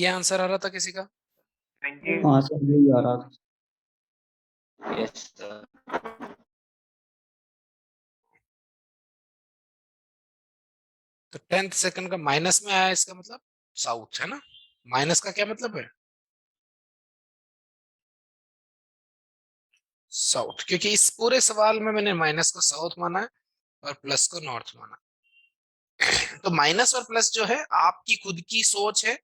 ये आंसर आ रहा था किसी का? हाँ सर, यही आ रहा था। Yes sir. तो 10th सेकंड का माइनस में आया, इसका मतलब साउथ है ना। माइनस का क्या मतलब है? साउथ, क्योंकि इस पूरे सवाल में मैंने माइनस को साउथ माना है और प्लस को नॉर्थ माना। तो माइनस और प्लस जो है आपकी खुद की सोच है,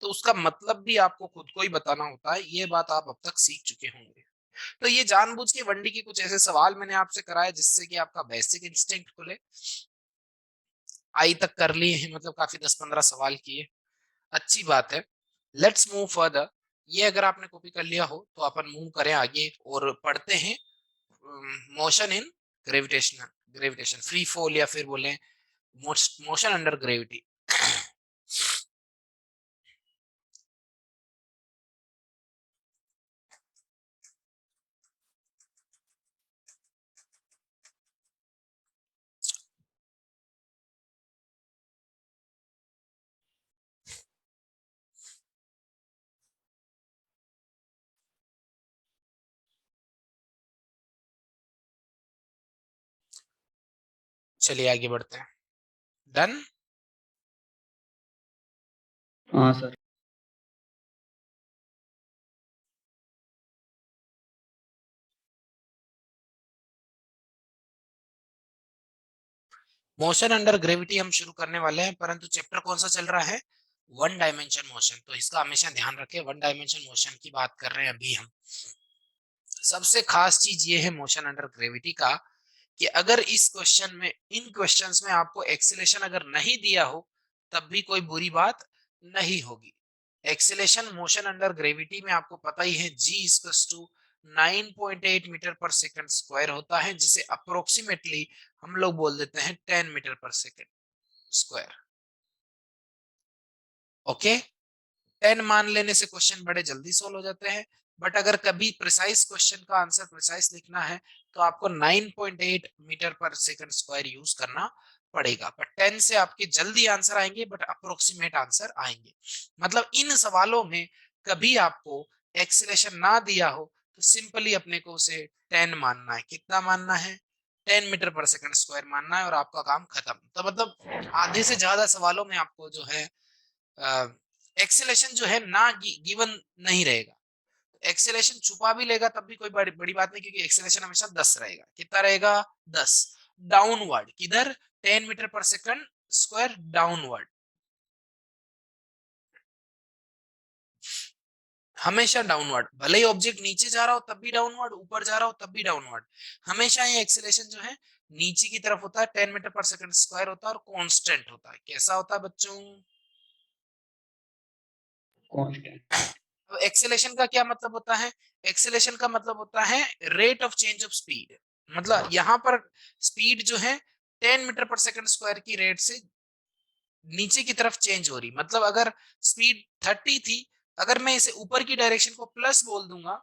तो उसका मतलब भी आपको खुद को ही बताना होता है। ये बात आप अब तक सीख चुके होंगे। तो ये जानबूझ के वनडी के कुछ ऐसे सवाल मैंने आपसे कराए जिससे कि आपका बेसिक इंस्टिंक्ट खुले। आई तक कर लिए हैं, मतलब काफी 10-15 सवाल किए, अच्छी बात है। Let's move further. ये अगर आपने कॉपी कर लिया हो तो अपन मूव करें आगे और पढ़ते हैं motion in gravitation. Gravitation free fall या फिर बोले मोशन अंडर ग्रेविटी। चलिए आगे बढ़ते हैं। डन। हाँ सर। मोशन अंडर ग्रेविटी हम शुरू करने वाले हैं, परंतु चैप्टर कौन सा चल रहा है? One dimension motion. तो इसका हमेशा ध्यान रखें, वन डायमेंशन मोशन की बात कर रहे हैं अभी हम। सबसे खास चीज ये है मोशन अंडर ग्रेविटी का कि अगर इस क्वेश्चन में, इन क्वेश्चंस में आपको एक्सीलरेशन अगर नहीं दिया हो तब भी कोई बुरी बात नहीं होगी। एक्सीलरेशन मोशन अंडर ग्रेविटी में आपको पता ही है, g equals to 9.8 metre per second square होता है, जिसे अप्रोक्सीमेटली हम लोग बोल देते हैं 10 metre per second square. Okay. 10 मान लेने से क्वेश्चन बड़े जल्दी सोल्व हो जाते हैं। बट अगर कभी प्रिसाइज क्वेश्चन का आंसर प्रिसाइज लिखना है तो आपको 9.8 metre per second square use करना पड़ेगा। बट 10 से आपके जल्दी आंसर आएंगे, बट अप्रोक्सीमेट आंसर आएंगे। मतलब इन सवालों में कभी आपको एक्सीलरेशन ना दिया हो तो सिंपली अपने को उसे 10 मानना है। कितना मानना है? 10 मीटर पर सेकंड स्क्वायर मानना है और आपका काम खत्म। तो मतलब आधे से ज्यादा सवालों में आपको जो है एक्सेलेशन जो है ना गिवन नहीं रहेगा। एक्सेलेशन छुपा भी लेगा तब भी कोई बड़ी बात नहीं, क्योंकि एक्सेलेशन हमेशा 10 रहेगा। कितना रहेगा? 10। डाउनवर्ड किधर? 10 metre per second square downward. हमेशा डाउनवर्ड, भले ही ऑब्जेक्ट नीचे जा रहा हो तब भी डाउनवर्ड, ऊपर जा रहा हो तब भी डाउनवर्ड। हमेशा ये एक्सेलेशन जो है नीचे की तरफ होता है, 10 मीटर पर सेकंड स्क्वायर होता है और कांस्टेंट होता है। कैसा होता है बच्चों? कांस्टेंट। तो एक्सेलेरेशन का क्या मतलब होता है? एक्सेलेरेशन का मतलब होता है rate of change of speed. मतलब यहां पर स्पीड जो है 10 मीटर पर सेकंड स्क्वायर की रेट से नीचे की तरफ चेंज हो रही। मतलब अगर स्पीड 30 थी, अगर मैं इसे ऊपर की डायरेक्शन को प्लस बोल दूंगा,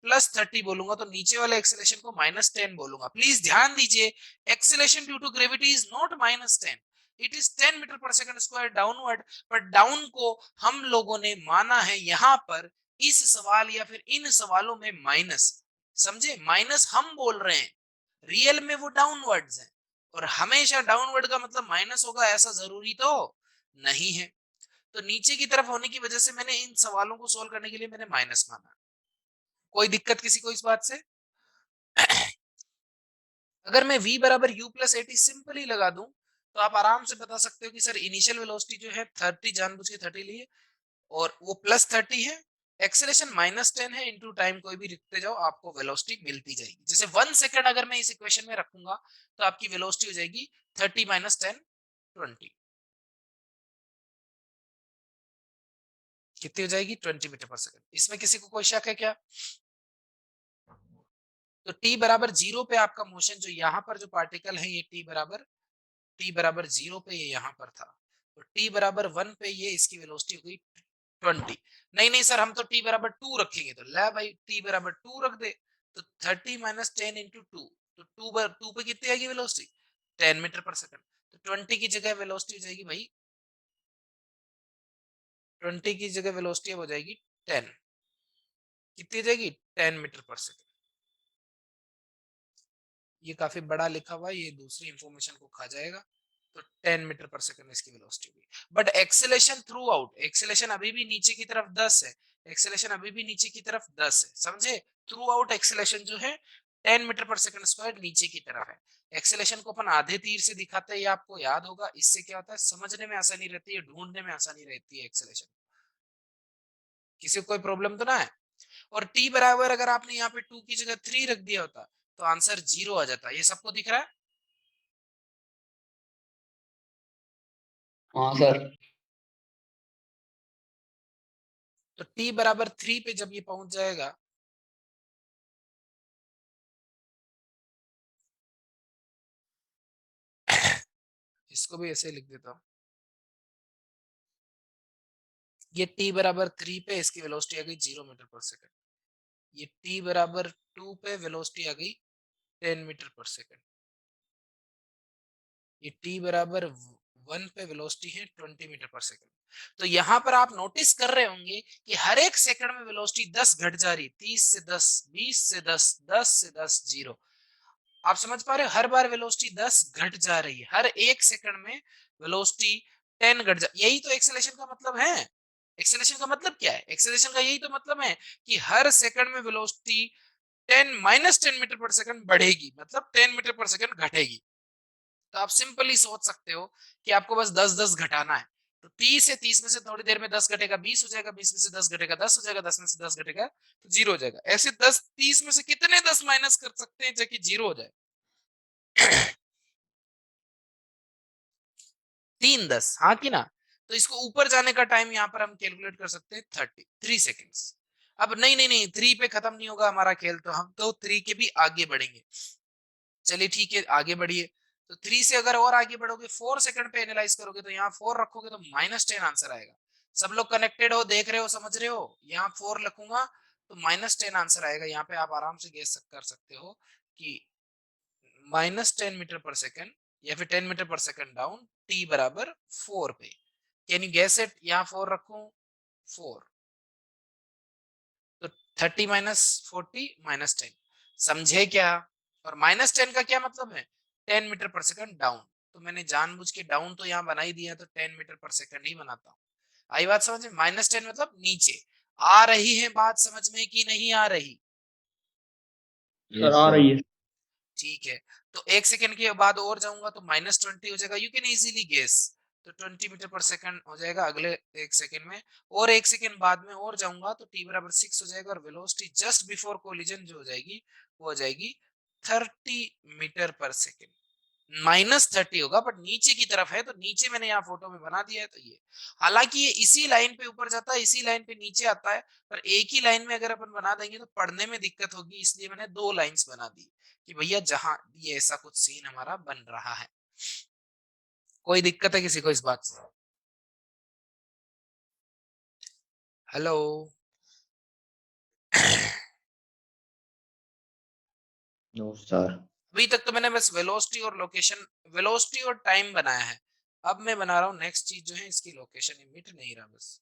+30 बोलूंगा, तो नीचे वाले एक्सेलेरेशन को -10 बोलूंगा। प्लीज ध्यान दीजिए, acceleration due to gravity is not -10, it is 10 metre per second square downward. पर डाउन को हम लोगों ने माना है यहाँ पर इस सवाल या फिर इन सवालों में माइनस। समझे? माइनस हम बोल रहे हैं, रियल में वो डाउनवर्ड्स है। और हमेशा डाउनवर्ड का मतलब माइनस होगा ऐसा जरूरी तो नहीं है। तो नीचे की तरफ होने की वजह से मैंने इन सवालों को सोल्व करने के लिए मैंने माइनस माना। कोई दिक्कत किसी को इस बात से? अगर मैं v बराबर u प्लस 80 सिंपली लगा दूं तो आप आराम से बता सकते हो कि सर इनिशियल वेलोसिटी जो है 30, जानबूझ के 30 लिए, और वो +30 है। एक्सेलेरेशन -10 है, इनटू टाइम कोई भी लिखते जाओ, आपको वेलोसिटी मिलती जाएगी। जैसे 1 सेकंड अगर मैं इस इक्वेशन में रखूंगा तो आपकी वेलोसिटी हो जाएगी 30 - 10 20। कितनी हो जाएगी? 20 मीटर पर सेकंड। इसमें किसी को कोई शक है क्या? तो t बराबर 0 पे आपका मोशन, जो यहाँ पर जो पार्टिकल है ये t बराबर 0 पे ये यहाँ पर था, तो t बराबर 1 पे ये इसकी वेलोसिटी हो गई 20। नहीं नहीं सर, हम तो t बराबर 2 रखेंगे। तो ले भाई, t बराबर 2 रख दे। तो 30 - 10 इंटू 2, तो 2 पे कितनी आएगी वेलोसिटी? 10 metre per second. तो 20 की जगह वेलोसिटी हो जाएगी भाई 20 की जगह वेलोसिटी अब हो जाएगी 10। कितनी जाएगी? 10 मीटर पर सेकंड। ये काफी बड़ा लिखा हुआ है, ये दूसरी इंफॉर्मेशन को खा जाएगा। तो 10 मीटर पर सेकंड इसकी वेलोसिटी होगी। But acceleration through out, acceleration अभी भी नीचे की तरफ 10 है, एक्सेलेरेशन अभी भी नीचे की तरफ 10 है, समझे? थ्रू आउट एक्सेलेरेशन जो है 10 मीटर पर सेकंड स्क्वायर नीचे की तरफ है। एक्सेलेरेशन को अपन आधे तीर से दिखाते हैं, ये आपको याद होगा। इससे क्या होता है, समझने में आसानी रहती है, ढूंढने में आसानी रहती है एक्सेलेरेशन। किसी को कोई प्रॉब्लम तो ना है? और t बराबर अगर आपने यहाँ पे 2 की जगह 3 रख दिया होता तो आंसर 0 आ जाता। ये सबको दिख रहा है? हाँ सर। तो t बराबर 3 पे जब ये पहुंच जाएगा, इसको भी ऐसे लिख देता हूं, ये t बराबर 3 पे इसकी वेलोसिटी आ गई 0 मीटर पर सेकंड। ये t बराबर 2 पे वेलोसिटी आ गई 10 मीटर पर सेकंड। ये t बराबर 1 पे वेलोसिटी है 20 मीटर पर सेकंड। तो यहां पर आप नोटिस कर रहे होंगे कि हर एक सेकंड में वेलोसिटी 10 घट जा रही, 30 से 10, 20 से 10, 10 से 10, 0। आप समझ पा रहे हो? हर बार वेलोसिटी 10 घट जा रही है, हर एक सेकंड में वेलोसिटी 10 घट जा। यही तो एक्सेलरेशन का मतलब है। एक्सेलरेशन का मतलब क्या है? एक्सेलरेशन का यही तो मतलब है कि हर सेकंड में velocity 10 minus 10 metre per second बढ़ेगी, मतलब 10 मीटर पर सेकंड घटेगी। तो आप सिंपली सोच सकते हो कि आपको बस 10-10 घटाना है। तो 30 है, 30 में से थोड़ी देर में 10 घटेगा, 20 हो जाएगा, 20 में से 10 घटेगा, 10 हो जाएगा, 10 में से 10 घटेगा तो 0 हो जाएगा। ऐसे 10 30 में से कितने 10 माइनस कर सकते हैं ताकि 0 हो जाए? 3 10, हाँ कि ना? तो इसको ऊपर जाने का टाइम यहाँ पर हम कैलकुलेट कर सकते हैं 3 सेकेंड्स। अब नहीं नहीं नहीं, 3 पे खत्म नहीं होगा हमारा खेल, तो हम तो 3 के भी आगे बढ़ेंगे। चलिए ठीक है, आगे बढ़िए। तो 3 से अगर और आगे बढ़ोगे, 4 सेकंड पे एनालाइज करोगे, तो यहाँ 4 रखोगे तो -10 आंसर आएगा। सब लोग कनेक्टेड हो, देख रहे हो, समझ रहे हो? यहाँ 4 लिखूंगा तो -10 आंसर आएगा। यहाँ पे आप आराम से गेस कर सकते हो कि -10 मीटर पर सेकंड या फिर 10 metre per second down, t बराबर 4 पे। Can you guess it? यहाँ 4 रखूं, 4, तो 30 माइनस 40 -10, समझे क्या? और -10 का क्या मतलब है? 10 मीटर पर सेकंड डाउन। तो मैंने जानबूझ के डाउन तो यहाँ बना ही दिया, तो 10 मीटर पर सेकंड ही बनाता हूँ। आई बात समझ में? -10 मतलब नीचे। आ रही है बात समझ में कि नहीं आ रही? सर Yes, आ sir. रही है। ठीक है। तो 1 सेकंड के बाद और जाऊंगा तो -20 हो जाएगा। You can easily guess. तो 20 मीटर पर सेकंड हो जाएगा अगले 1 सेकंड में। और 1 सेकंड बाद में और जाऊंगा तो t बराबर 6 हो जाएगा, और वेलोसिटी जस्ट बिफोर कोलिजन जो हो जाएगी वो हो जाएगी 30 मीटर पर सेकंड। -30 होगा, बट नीचे की तरफ है, तो नीचे मैंने यहाँ फोटो में बना दिया है। तो ये, हालांकि ये इसी लाइन पे ऊपर जाता है, इसी लाइन पे नीचे आता है, पर एक ही लाइन में अगर अपन बना देंगे तो पढ़ने में दिक्कत होगी, इसलिए मैंने 2 लाइंस बना दी कि भैया जहां ये ऐसा कुछ सीन हमारा बन रहा है। कोई दिक्कत है किसी को इस बात से? हेलो? No, sir. अभी तक तो मैंने बस वेलोसिटी और लोकेशन, वेलोसिटी और टाइम बनाया है। अब मैं बना रहा हूँ नेक्स्ट चीज जो है, इसकी लोकेशन। मिट नहीं रहा बस।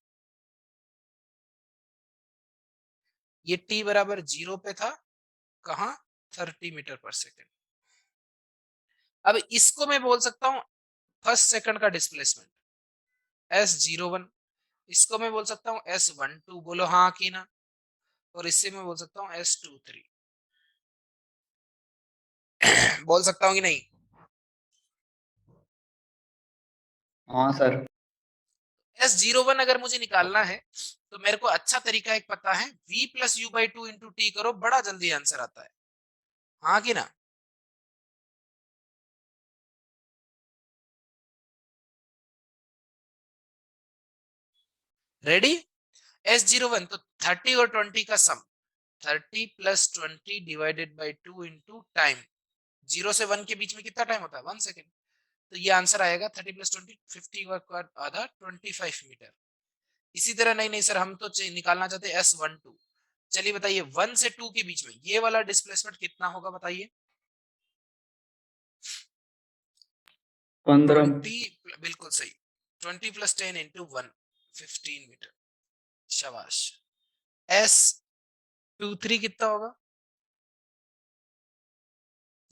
ये t बराबर 0 पे था, कहा? 30 मीटर पर सेकंड। अब इसको मैं बोल सकता हूं फर्स्ट सेकंड का डिस्प्लेसमेंट, S01। इसको मैं बोल सकता हूं S12, बोलो हाँ कि ना? और इससे मैं बोल सकता हूं S23। बोल सकता हूं कि नहीं? हाँ सर। S01 अगर मुझे निकालना है तो मेरे को अच्छा तरीका एक पता है, v plus you by 2 into T करो, बड़ा जल्दी आंसर आता है। हाँ कि ना? रेडी? S01 तो 30 और 20 का सम, 30 plus 20 divided by 2 into time. 0 से 1 के बीच में कितना टाइम होता है? 1 सेकेंड। तो ये आंसर आएगा 30 प्लस 20, 50 का आधा 25 मीटर। इसी तरह, नहीं नहीं सर, हम तो निकालना चाहते हैं S12। चलिए बताइए, 1 से 2 के बीच में ये वाला डिस्प्लेसमेंट कितना होगा बताइए? 15। 20, बिल्कुल सही। 20 प्लस 10 इंटू 1, 15 मीटर। शाबाश। S23 कितना होगा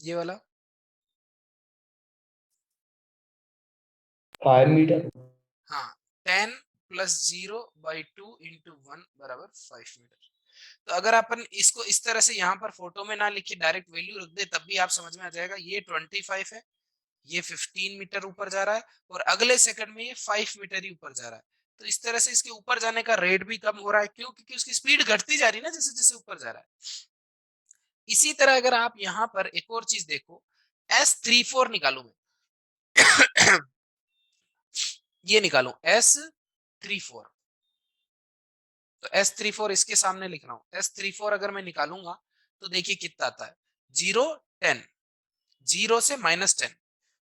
ये वाला? 5 मीटर। हाँ, 10 प्लस 0/2 इंटू 1 बराबर 5 मीटर। तो अगर अपन इसको इस तरह से यहाँ पर फोटो में ना लिखे, डायरेक्ट वैल्यू रख दे, तब भी आप समझ में आ जाएगा। ये 25 है, ये 15 मीटर ऊपर जा रहा है, और अगले सेकंड में ये 5 मीटर ही ऊपर जा रहा है। तो इस तरह से इसके ऊपर जाने का रेट भी कम हो रहा है। क्यों? क्योंकि उसकी स्पीड घटती जा रही है ना जैसे जैसे ऊपर जा रहा है। इसी तरह अगर आप यहाँ पर एक और चीज देखो, S34 निकालू मैं। ये निकालू S34, तो S34 इसके सामने लिख रहा हूं। S34 अगर मैं निकालूंगा तो देखिए कितना आता है, 0 10, 0 से -10,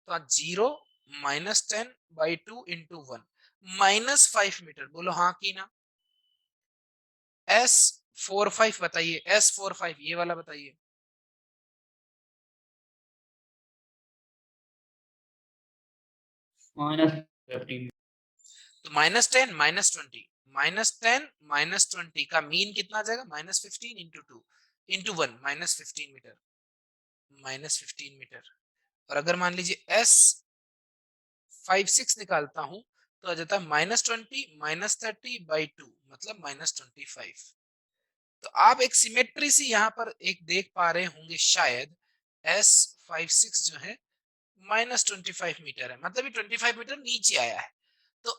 तो 0 - 10/2 इंटू 1 -5 मीटर। बोलो हाँ की ना? S45 बताइए, S45 ये वाला बताइए। -15। तो -10 -20, -10 -20 का मीन कितना आ जाएगा? -15 इंटू 2 इंटू 1 -15 मीटर, -15 मीटर। और अगर मान लीजिए S56 निकालता हूं तो आ जाता है -20 -30/2, मतलब -25। तो आप एक सिमेट्री से यहाँ पर एक देख पा रहे होंगे शायद, S56 जो है -25 मीटर है, मतलब ये 25 मीटर नीचे आया है। तो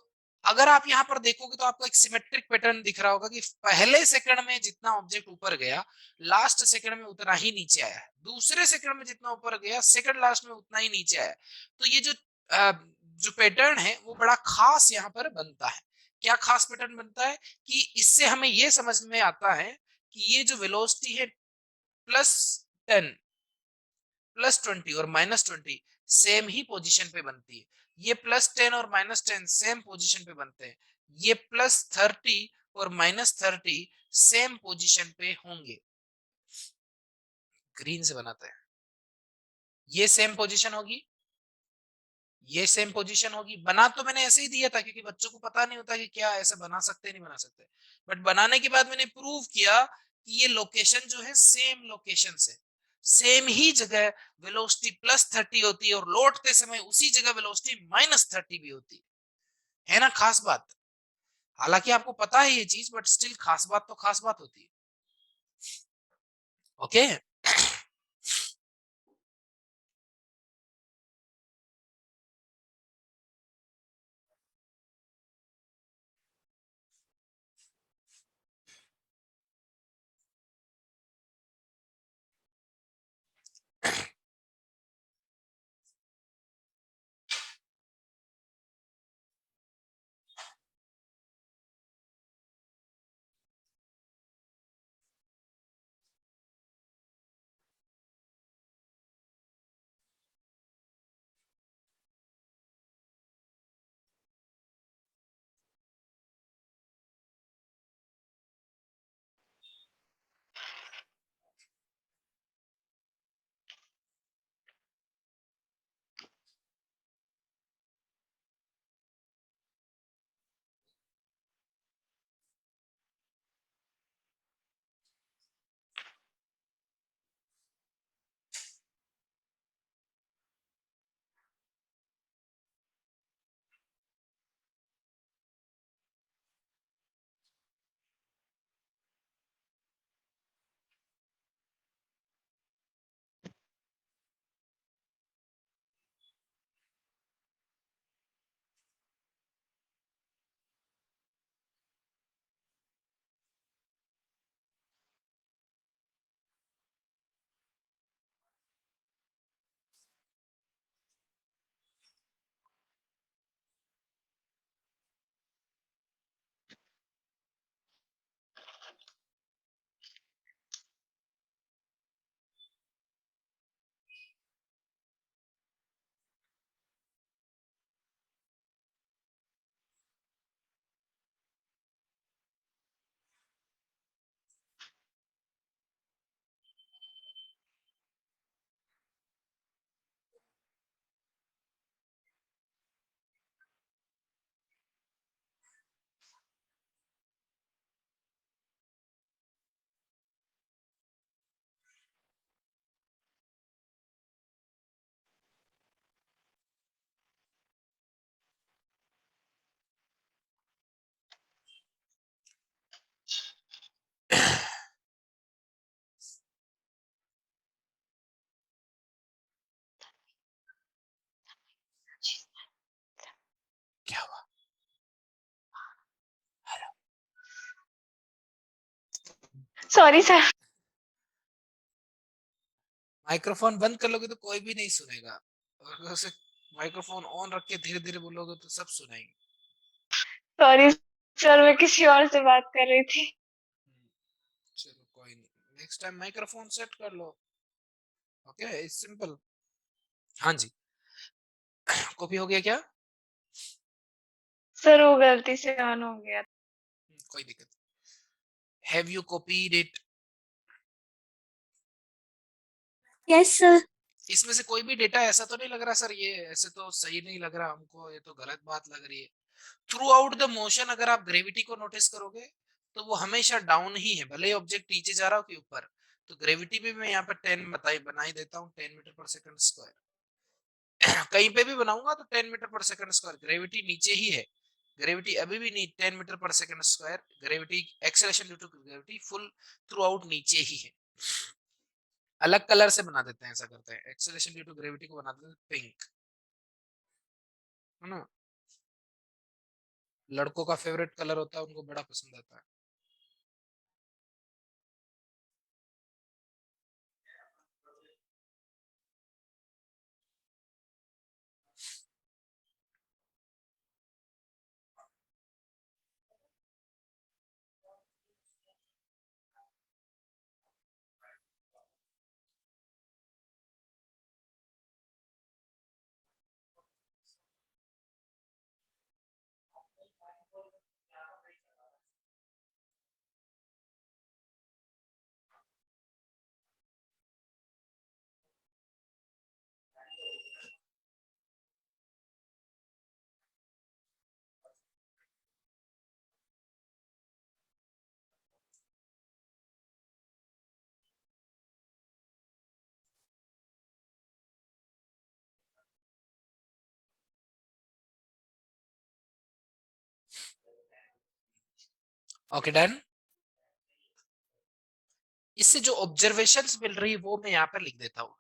अगर आप यहाँ पर देखोगे तो आपको एक सिमेट्रिक पैटर्न दिख रहा होगा कि पहले सेकंड में जितना ऑब्जेक्ट ऊपर गया, लास्ट सेकंड में उतना ही नीचे आया है। दूसरे सेकंड में जितना ऊपर गया, सेकंड लास्ट में उतना ही नीचे आया। तो ये जो पैटर्न है वो बड़ा खास यहाँ पर बनता है। क्या खास पैटर्न बनता है कि इससे हमें ये समझ में आता है कि ये जो वेलोसिटी है +10 +20 और -20 सेम ही पोजीशन पे बनती है। ये +10 और -10 सेम पोजीशन पे बनते हैं। ये +30 और -30 सेम पोजीशन पे होंगे। ग्रीन से बनाते हैं। ये सेम पोजीशन होगी, ये सेम पोजीशन होगी। बना तो मैंने ऐसे ही दिया था क्योंकि बच्चों को पता नहीं होता कि क्या ऐसा बना सकते नहीं बना सकते। बट बनाने के बाद मैंने प्रूव किया कि ये लोकेशन जो है सेम लोकेशन से, सेम ही जगह वेलोसिटी +30 होती है और लौटते समय उसी जगह वेलोसिटी -30 भी होती है ना? खास बात। हालांकि आपको पता है ये चीज, बट स्टिल खास बात तो खास बात होती है। ओके। Sorry sir. माइक्रोफोन बंद कर लोगे तो कोई भी नहीं सुनेगा, और उसे माइक्रोफोन ऑन रख के धीरे धीरे बोलोगे तो सब सुनेंगे। सॉरी सर, मैं किसी और से बात कर रही थी। चलो कोई नहीं, नेक्स्ट टाइम माइक्रोफोन सेट कर लो। Okay, it's simple. हाँ जी, कॉपी हो गया क्या? सर वो गलती से ऑन हो गया। कोई दिक्कत। Have you copied it? Yes sir. इसमें से कोई भी डेटा ऐसा तो नहीं लग रहा सर, ये ऐसे तो सही नहीं लग रहा हमको, ये तो गलत बात लग रही है। थ्रू आउट द मोशन अगर आप ग्रेविटी को नोटिस करोगे तो वो हमेशा डाउन ही है, भले ही ऑब्जेक्ट नीचे जा रहा हो कि ऊपर। तो ग्रेविटी भी मैं यहाँ पे 10 बना ही देता हूँ, 10 मीटर पर सेकंड स्क्वायर। कहीं पे भी बनाऊंगा तो 10 metre per second square, gravity नीचे ही है। ग्रेविटी अभी भी नहीं 10 metre per second square, gravity acceleration due to gravity full throughout नीचे ही है। अलग कलर से बना देते हैं, ऐसा करते हैं, एक्सेलरेशन ड्यू टू ग्रेविटी को बना देते हैं पिंक, है ना। लड़कों का फेवरेट कलर होता है, उनको बड़ा पसंद आता है। Okay done. इससे जो ऑब्जर्वेशंस मिल रही है वो मैं यहाँ पर लिख देता हूँ।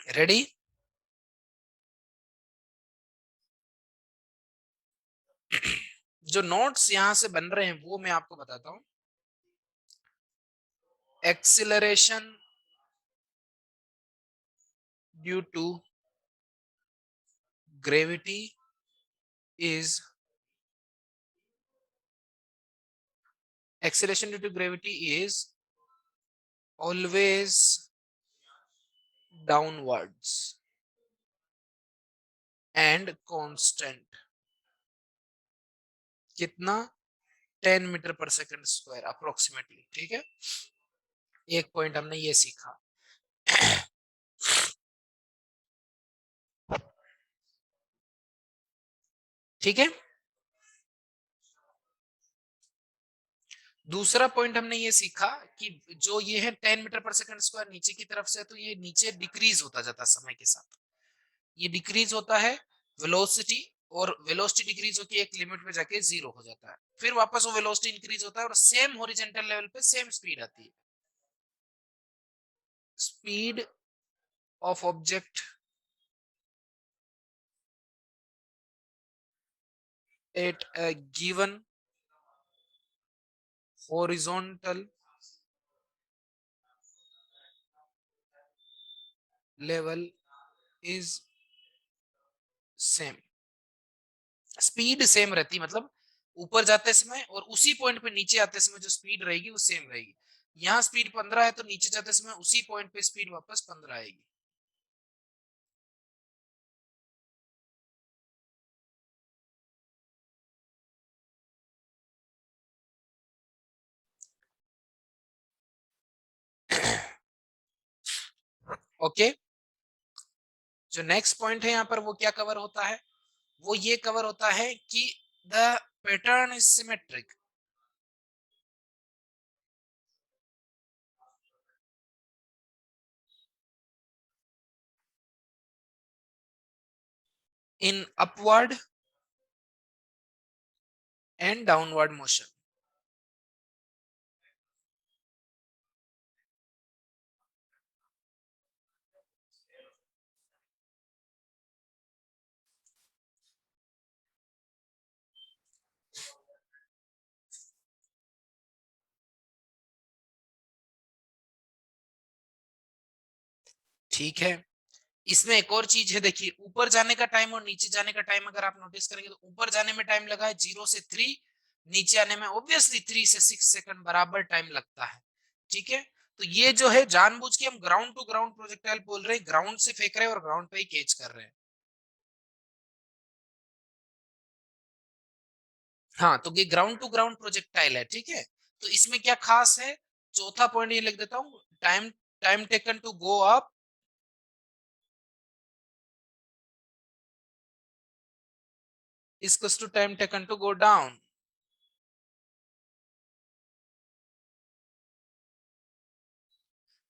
रेडी? जो नोट्स यहां से बन रहे हैं वो मैं आपको बताता हूं। Acceleration due to gravity is acceleration due to gravity is always downwards and constant। कितना? 10 metre per second square approximately. ठीक है, एक पॉइंट हमने ये सीखा। ठीक है, दूसरा पॉइंट हमने ये सीखा कि जो ये है 10 मीटर पर सेकंड स्क्वायर नीचे की तरफ से, तो ये नीचे डिक्रीज होता जाता है समय के साथ। ये डिक्रीज होता है वेलोसिटी, और वेलोसिटी डिक्रीज होकर एक लिमिट पे जाके जीरो हो जाता है, फिर वापस वो वेलोसिटी इंक्रीज होता है और सेम हॉरिजॉन्टल लेवल पे सेम स्पीड आती है। Speed of object at a given horizontal level is same। Speed same रहती, मतलब ऊपर जाते समय और उसी पॉइंट पे नीचे आते समय जो स्पीड रहेगी वो सेम रहेगी। यहाँ स्पीड 15 है तो नीचे जाते समय उसी पॉइंट पे स्पीड वापस 15 आएगी। ओके, जो नेक्स्ट पॉइंट है यहाँ पर वो क्या कवर होता है? वो ये कवर होता है कि the pattern is symmetric in upward and downward motion। ठीक है, इसमें एक और चीज है, देखिए ऊपर जाने का टाइम और नीचे जाने का टाइम अगर आप नोटिस करेंगे तो ऊपर जाने में टाइम लगा है 0 से 3, नीचे आने में ऑब्वियसली 3 से 6 सेकंड बराबर टाइम लगता है। ठीक है, तो ये जो है जानबूझ के हम ग्राउंड टू ग्राउंड प्रोजेक्टाइल बोल रहे हैं, ग्राउंड से फेंक रहे हैं और ग्राउंड पे ही कैच कर रहे हैं। हाँ, तो ये ग्राउंड टू ग्राउंड प्रोजेक्टाइल है। ठीक है, तो इसमें क्या खास है, चौथा पॉइंट ये लिख देता हूं, time time taken to go up is equals to time taken to go down.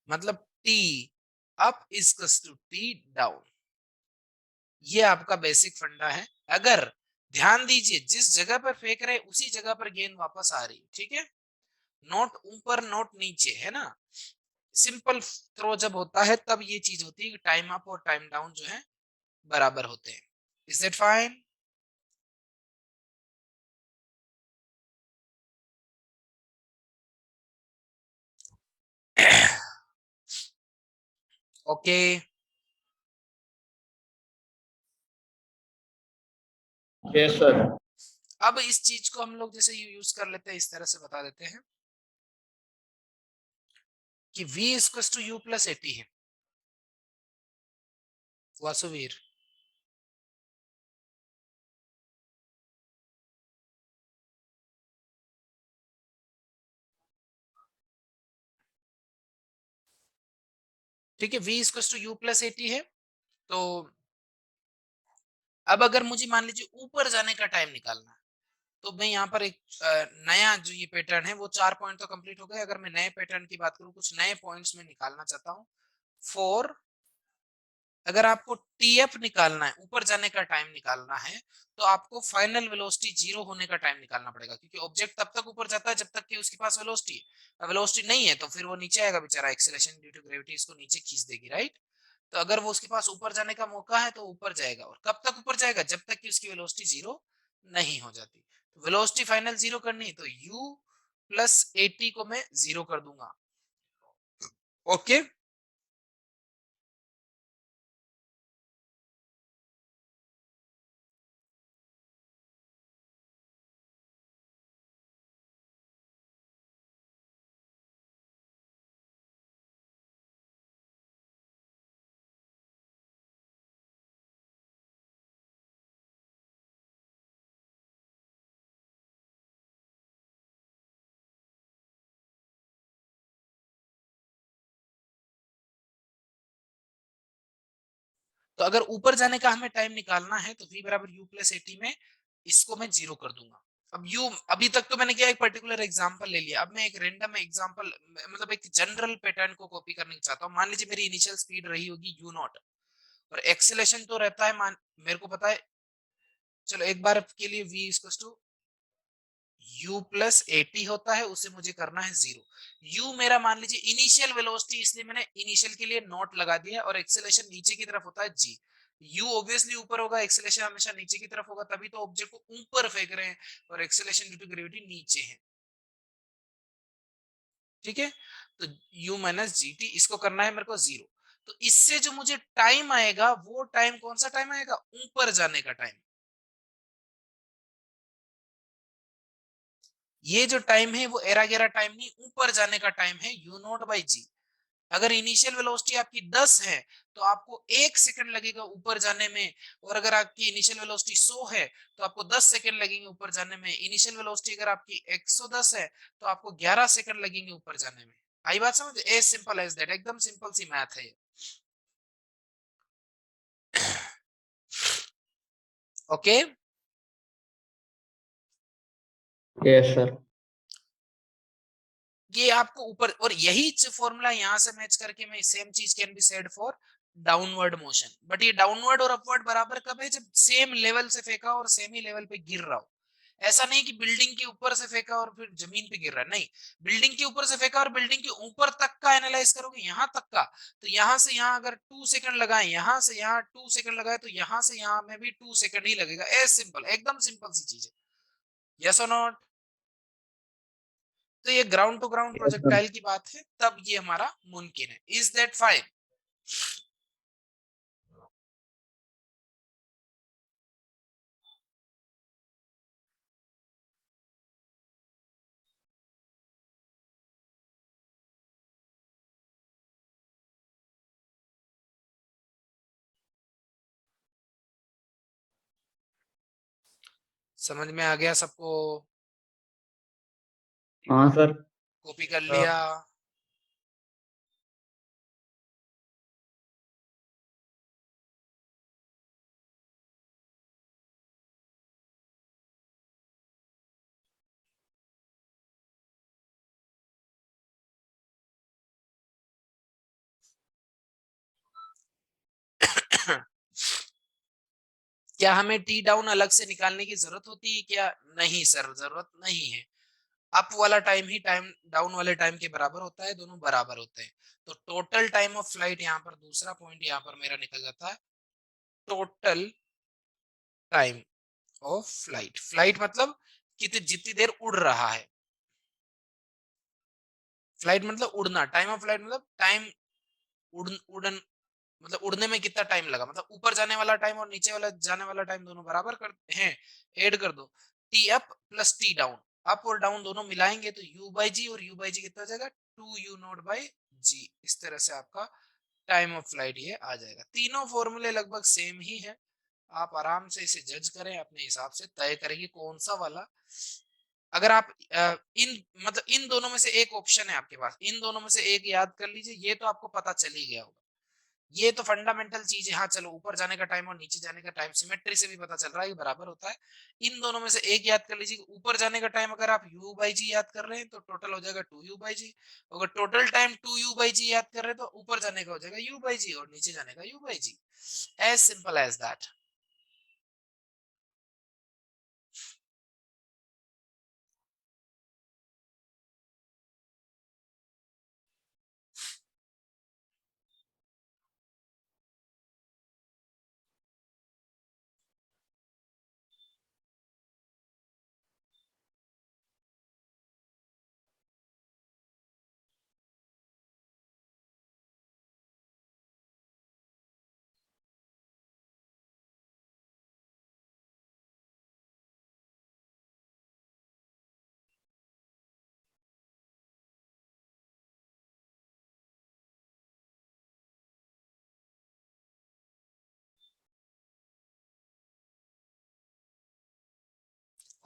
मतलब t up is equals to t down. ये आपका बेसिक फंडा है। अगर ध्यान दीजिए जिस जगह पर फेंक रहे उसी जगह पर गेंद वापस आ रही, ठीक है, नोट ऊपर नोट नीचे, है ना। सिंपल थ्रो जब होता है तब ये चीज होती है कि टाइम अप और टाइम डाउन जो है बराबर होते हैं। Is that fine? Okay, yes sir. अब इस चीज को हम लोग जैसे यूज कर लेते हैं, इस तरह से बता देते हैं कि v equal to u plus at है। वासुवीर, ठीक है, v equal to u plus at है। तो अब अगर मुझे मान लीजिए ऊपर जाने का टाइम निकालना है, तो मैं यहाँ पर एक नया जो ये पैटर्न है वो 4 पॉइंट तो कंप्लीट हो गए। अगर मैं नए पैटर्न की बात करूँ, कुछ नए पॉइंट्स में निकालना चाहता हूँ। 4, अगर आपको टीएफ निकालना है, ऊपर जाने का टाइम निकालना है, तो आपको फाइनल वेलोसिटी 0 होने का टाइम निकालना पड़ेगा, क्योंकि ऑब्जेक्ट तब तक ऊपर जाता है जब तक कि उसके पास वेलोसिटी है। वेलोसिटी नहीं है तो फिर वो नीचे आएगा बेचारा, एक्सेलरेशन ड्यू टू ग्रेविटी इसको नीचे खींच देगी, राइट। तो अगर वो उसके पास ऊपर जाने का मौका है तो ऊपर जाएगा, और कब तक ऊपर जाएगा, जब तक कि उसकी वेलोसिटी 0 नहीं हो जाती। तो वेलोसिटी फाइनल 0 करनी है तो u प्लस एटी को मैं 0 कर दूंगा। ओके, तो अगर ऊपर जाने का हमें टाइम निकालना है तो v बराबर u प्लस एटी में इसको मैं 0 कर दूंगा। अब u, अभी तक तो मैंने क्या एक पर्टिकुलर एग्जांपल ले लिया, अब मैं एक रैंडम एग्जांपल, मतलब एक जनरल पैटर्न को कॉपी करने चाहता हूँ। मान लीजिए मेरी इनिशियल स्पीड रही होगी u नॉट, और एक्सेलेरेशन तो रहता है, मान मेरे को पता है, चलो एक बार के लिए v equal to u plus at होता है, उसे मुझे करना है 0। u मेरा मान लीजिए इनिशियल वेलोसिटी, इसलिए मैंने इनिशियल के लिए नॉट लगा दिया, और एक्सेलरेशन नीचे की तरफ होता है g। u ऑब्वियसली ऊपर होगा, एक्सेलरेशन हमेशा नीचे की तरफ होगा, तभी तो ऑब्जेक्ट को ऊपर फेंक रहे हैं, और एक्सेलरेशन ड्यू टू ग्रेविटी नीचे है। ठीक है, तो u माइनस जी टी, इसको करना है मेरे को 0। तो इससे जो मुझे टाइम आएगा वो टाइम कौन सा टाइम आएगा, ऊपर जाने का टाइम। ये जो टाइम है वो एरा गेरा टाइम नहीं, ऊपर जाने का टाइम है, u नॉट बाई जी। अगर इनिशियल वेलोसिटी आपकी 10 है तो आपको 1 सेकंड लगेगा ऊपर जाने में, और अगर आपकी इनिशियल वेलोसिटी 100 है तो आपको 10 सेकंड लगेंगे ऊपर जाने में। इनिशियल वेलोसिटी अगर आपकी 110 है तो आपको 11 सेकंड लगेंगे ऊपर जाने में। आई बात समझ, एज सिंपल एज दैट, एकदम सिंपल सी मैथ है। Okay, yes sir. ये आपको ऊपर, और यही फॉर्मूला यहां से मैच करके मैं सेम चीज can be said for downward motion. But ये डाउनवर्ड और अपवर्ड बराबर कब है, जब सेम लेवल से फेंका और सेम ही लेवल पे गिर रहा हो। ऐसा नहीं कि बिल्डिंग के ऊपर से फेंका और फिर जमीन पे गिर रहा है, नहीं, बिल्डिंग के ऊपर से फेंका और बिल्डिंग के ऊपर तक का एनालाइज करोगे, यहां तक का, तो यहां से यहां अगर 2 सेकंड लगाए, यहां से यहां 2 सेकंड लगाए, तो यहां से यहां में भी 2 सेकंड ही लगेगा। एज सिंपल, एकदम सिंपल सी चीज है। यस और नॉट? तो ये ground to ground yes sir. Projectile की बात है, तब ये हमारा मुमकिन है। Is that fine? समझ में आ गया सबको? हाँ सर। कॉपी कर लिया? क्या हमें टी डाउन अलग से निकालने की जरूरत होती है क्या? नहीं सर, जरूरत नहीं है। अप वाला टाइम ही टाइम डाउन वाले टाइम के बराबर होता है, दोनों बराबर होते हैं। तो टोटल टाइम ऑफ फ्लाइट, यहाँ पर दूसरा पॉइंट यहाँ पर मेरा निकल जाता है, total time of flight. Flight मतलब कितनी जितनी देर उड़ रहा है। फ्लाइट मतलब उड़ना, टाइम ऑफ फ्लाइट मतलब टाइम उड़न मतलब उड़ने में कितना टाइम लगा, मतलब ऊपर जाने वाला टाइम और नीचे वाला जाने वाला टाइम दोनों बराबर करते हैं, ऐड कर दो। T up plus T down, up और डाउन दोनों मिलाएंगे तो u बाई जी, और u बाई जी कितना हो जाएगा, 2u नॉट बाई जी। इस तरह से आपका टाइम ऑफ फ्लाइट ये आ जाएगा। तीनों फॉर्मूले लगभग सेम ही है, आप आराम से इसे जज करें, अपने हिसाब से तय करेंगे कौन सा वाला। अगर आप इन मतलब इन दोनों में से एक ऑप्शन है आपके पास, इन दोनों में से एक याद कर लीजिए, ये तो आपको पता चल ही गया होगा। ये तो फंडामेंटल चीज है। हाँ चलो, ऊपर जाने का टाइम और नीचे जाने का टाइम सिमेट्री से भी पता चल रहा है कि बराबर होता है। इन दोनों में से एक याद कर लीजिए, ऊपर जाने का टाइम अगर आप u बाई जी याद कर रहे हैं तो टोटल हो जाएगा 2u बाई जी। अगर टोटल टाइम 2u बाई जी याद कर रहे हैं तो ऊपर जाने का हो जाएगा u बाई जी और नीचे जाने का u by g. As simple as that.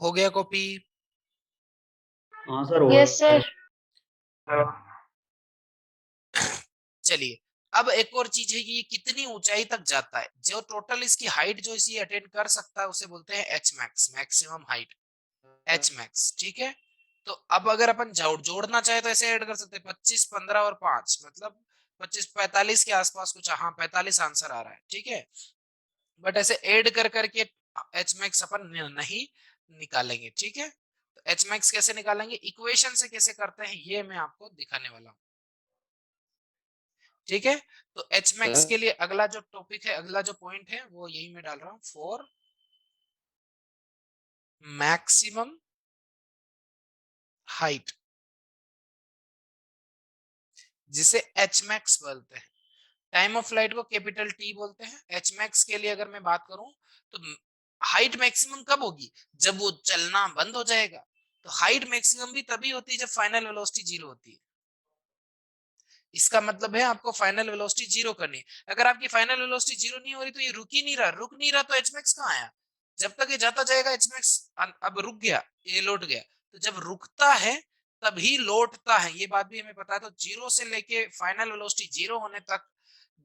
हो गया कॉपी? हाँ सर, हो यस गया। सर। चलिए, अब एक और चीज है कि ये कितनी ऊंचाई तक जाता है। जो टोटल इसकी हाइट जो इसे अटेंड कर सकता है उसे बोलते हैं H max, maximum height, H max. ठीक है, तो अब अगर अपन जोड़ना चाहे तो ऐसे ऐड कर सकते हैं, 25, 15 और 5 मतलब 25, 45 के आसपास कुछ। हाँ 45 आंसर आ रहा है, ठीक है। बट ऐसे ऐड कर करके एच मैक्स अपन नहीं निकालेंगे, ठीक है। तो एच मैक्स कैसे निकालेंगे, इक्वेशन से कैसे करते हैं ये मैं आपको दिखाने वाला हूँ, ठीक है। तो एच मैक्स के लिए अगला जो टॉपिक है, अगला जो पॉइंट है वो यही मैं डाल रहा हूं, फॉर मैक्सिमम हाइट, जिसे एच मैक्स बोलते हैं। टाइम ऑफ फ्लाइट को कैपिटल टी बोलते हैं। एच मैक्स के लिए अगर मैं बात करूं तो हाइट मैक्सिमम कब होगी, जब वो चलना बंद हो जाएगा। तो हाइट मैक्सिमम भी तभी होती है जब फाइनल वेलोसिटी जीरो होती है। इसका मतलब है आपको फाइनल वेलोसिटी जीरो करनी है। अगर आपकी फाइनल वेलोसिटी जीरो नहीं हो रही तो ये रुक ही नहीं रहा, रुक नहीं रहा तो एच मैक्स कहाँ आया। जब तक ये जाता जाएगा एच मैक्स अब रुक गया, ये लौट गया। तो जब रुकता है तभी लौटता है, ये बात भी हमें पता है। तो जीरो से लेके फाइनल वेलोसिटी जीरो होने तक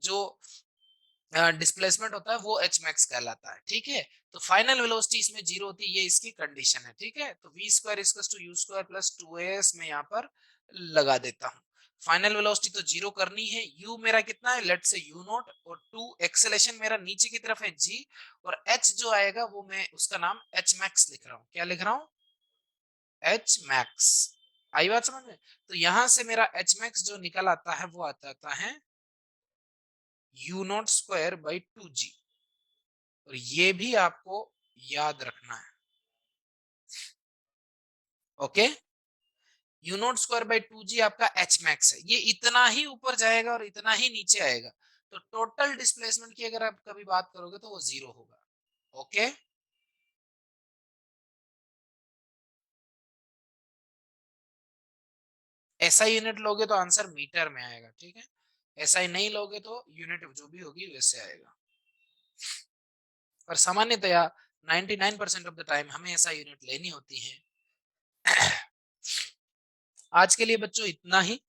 जो डिस्प्लेसमेंट होता है वो एच मैक्स कहलाता है, ठीक है। तो फाइनल वेलोसिटी इसमें जीरो होती है, ये इसकी कंडीशन है, ठीक है। तो v square equals to u square plus 2as में यहाँ पर लगा देता हूँ। फाइनल वेलोसिटी तो जीरो करनी है। u मेरा कितना है, लेट्स से u नॉट, और 2 एक्सेलेरेशन मेरा नीचे की तरफ है g, और h जो आएगा वो मैं उसका नाम h max लिख रहा हूँ। क्या लिख रहा हूँ, h max। आई बात समझ में? तो यहां से मेरा h max जो निकल आता है वो आता है u not square by 2g। और ये भी आपको याद रखना है, okay. You not square by 2g आपका एच मैक्स है, ये इतना ही ऊपर जाएगा और इतना ही नीचे आएगा। तो टोटल डिस्प्लेसमेंट की अगर आप कभी बात करोगे तो वो जीरो होगा, ओके। एसआई यूनिट लोगे तो आंसर मीटर में आएगा, ठीक है। एसआई नहीं लोगे तो यूनिट जो भी होगी वैसे आएगा। पर सामान्यतया 99% ऑफ द टाइम हमें ऐसा यूनिट लेनी होती है। आज के लिए बच्चों इतना ही,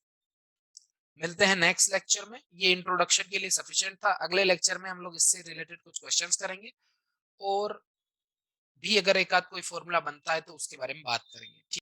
मिलते हैं नेक्स्ट लेक्चर में। ये इंट्रोडक्शन के लिए सफिशिएंट था। अगले लेक्चर में हम लोग इससे रिलेटेड कुछ क्वेश्चंस करेंगे और भी अगर एक आध कोई फॉर्मूला बनता है तो उसके बारे में बात करेंगे।